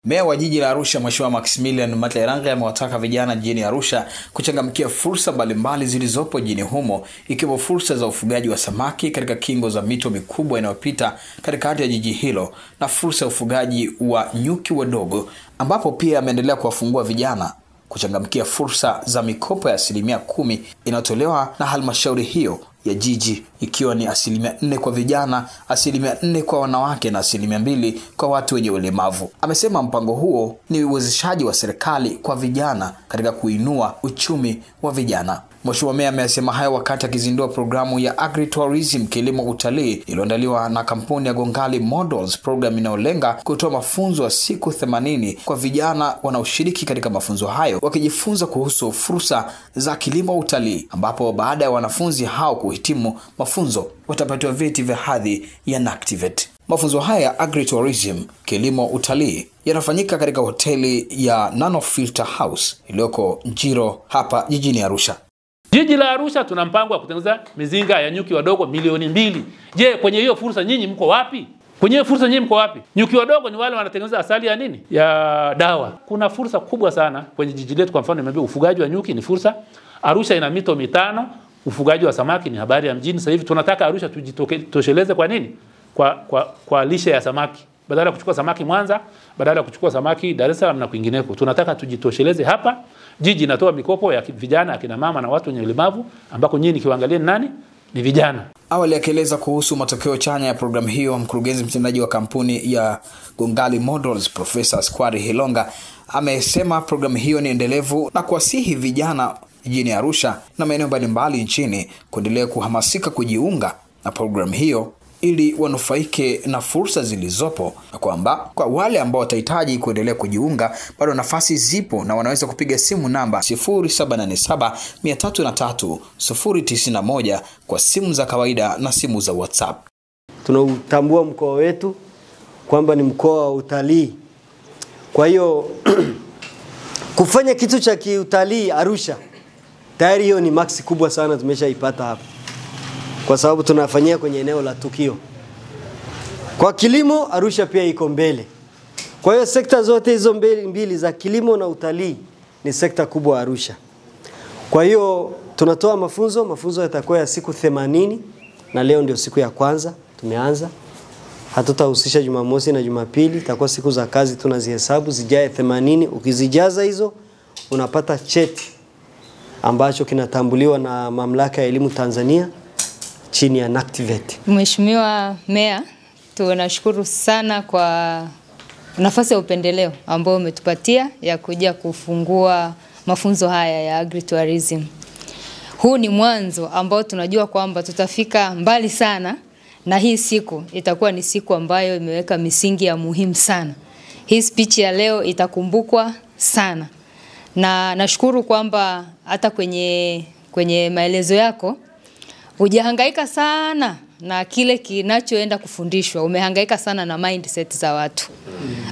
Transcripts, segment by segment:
Meya wa jiji la Arusha Mheshimiwa Maximilian Materange amewataka vijana jijini Arusha kuchangamkia fursa mbalimbali zilizopo jijini humo, ikiwemo fursa za ufugaji wa samaki katika kingo za mito mikubwa inayopita katikati ya jiji hilo na fursa ya ufugaji wa nyuki wadogo, ambapo pia ameendelea kuwafungua vijana kuchangamkia fursa za mikopo ya 10% inayotolewa na halmashauri hiyo ya jiji, ikiwa ni 4% kwa vijana, 4% kwa wanawake na 2% kwa watu wenye ulemavu. Amesema mpango huo ni uwezeshaji wa serikali kwa vijana katika kuinua uchumi wa vijana. Mheshimiwa Meya amesema hayo wakati akizindua programu ya Agritourism, kilimo utalii, iliyoandaliwa na kampuni ya Gongali Models, program inayolenga kutoa mafunzo ya siku 80 kwa vijana wanaoshiriki katika mafunzo hayo, wakijifunza kuhusu fursa za kilimo utalii, ambapo baada ya wanafunzi hao kuhitimu mafunzo watapatiwa vyeti vya hadhi ya NACTVET. Mafunzo haya ya Agritourism, kilimo utalii, yanafanyika katika hoteli ya Nano Filter House iliyoko Njiro hapa jijini Arusha. Jiji la Arusha tuna mpango wa kutengeneza mizinga ya nyuki wadogo milioni 2. Je, kwenye hiyo fursa nyinyi mko wapi? Kwenye hiyo fursa nyinyi mko wapi? Nyuki wadogo ni wale wanatengeneza asali ya nini? Ya dawa. Kuna fursa kubwa sana kwenye jiji letu. Kwa mfano nimeambia ufugaji wa nyuki ni fursa. Arusha ina mito 5, ufugaji wa samaki ni habari ya mjini. Sasa hivi tunataka Arusha tujitosheleze kwa nini? Kwa lishe ya samaki. Badala ya kuchukua samaki Mwanza, badala ya kuchukua samaki Dar es Salaam na kwingineko, tunataka tujitosheleze hapa. Jiji inatoa mikopo ya vijana, akina mama na watu wenye ulemavu, ambako nyinyi kiwaangalia nani? Ni vijana. Awali akieleza kuhusu matokeo chanya ya programu hiyo, mkurugenzi mtendaji wa kampuni ya Gongali Models Profesa Square Hilonga amesema programu hiyo ni endelevu na kuwasihi vijana jijini Arusha na maeneo mbalimbali nchini kuendelea kuhamasika kujiunga na programu hiyo ili wanufaike na fursa zilizopo, na kwamba kwa wale ambao watahitaji kuendelea kujiunga bado nafasi zipo na wanaweza kupiga simu namba 0787303091 kwa simu za kawaida na simu za WhatsApp. Tunautambua mkoa wetu kwamba ni mkoa wa utalii. Kwa hiyo kufanya kitu cha kiutalii Arusha, tayari hiyo ni maksi kubwa sana tumeshaipata hapa, kwa sababu tunafanyia kwenye eneo la tukio. Kwa kilimo Arusha pia iko mbele. Kwa hiyo sekta zote hizo mbili za kilimo na utalii ni sekta kubwa Arusha. Kwa hiyo tunatoa mafunzo yatakuwa ya siku 80 na leo ndio siku ya kwanza tumeanza. Hatutahusisha Jumamosi na Jumapili, itakuwa siku za kazi tunazihesabu zijae 80. Ukizijaza hizo unapata cheti ambacho kinatambuliwa na Mamlaka ya Elimu Tanzania chini ya NACTVET. Mheshimiwa Meya, tunashukuru sana kwa nafasi ya upendeleo ambayo umetupatia ya kuja kufungua mafunzo haya ya Agritourism. Huu ni mwanzo ambao tunajua kwamba tutafika mbali sana, na hii siku itakuwa ni siku ambayo imeweka misingi ya muhimu sana. Hii speech ya leo itakumbukwa sana. Na nashukuru kwamba hata kwenye maelezo yako hujahangaika sana na kile kinachoenda kufundishwa, umehangaika sana na mindset za watu,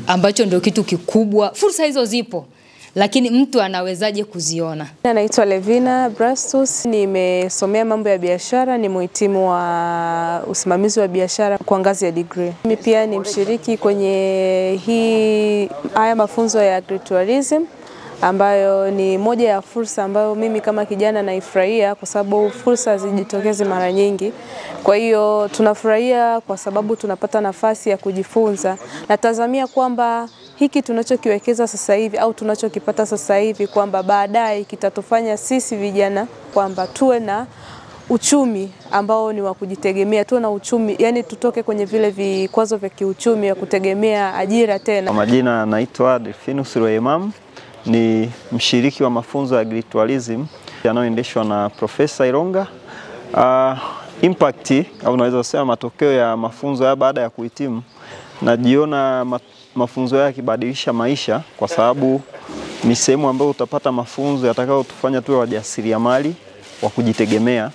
ambacho ndio kitu kikubwa. Fursa hizo zipo, lakini mtu anawezaje kuziona? Naitwa Levina Brastus, nimesomea mambo ya biashara, ni mhitimu wa usimamizi wa biashara kwa ngazi ya degree. Mimi pia ni mshiriki kwenye haya mafunzo ya Agritourism, ambayo ni moja ya fursa ambayo mimi kama kijana naifurahia, kwa sababu fursa hazijitokezi mara nyingi. Kwa hiyo tunafurahia kwa sababu tunapata nafasi ya kujifunza. Natazamia kwamba hiki tunachokiwekeza sasa hivi au tunachokipata sasa hivi, kwamba baadaye kitatufanya sisi vijana kwamba tuwe na uchumi ambao ni wa kujitegemea, tuwe na uchumi, yani tutoke kwenye vile vikwazo vya kiuchumi ya kutegemea ajira tena. Kwa majina naitwa Delfinus Royemam, ni mshiriki wa mafunzo ya Agritourism yanayoendeshwa na Profesa Ilonga. Impact au unaweza kusema matokeo ya mafunzo ya baada ya kuhitimu, najiona mafunzo haya yakibadilisha maisha, kwa sababu ni sehemu ambayo utapata mafunzo yatakayotufanya tuwe wajasiriamali wa kujitegemea.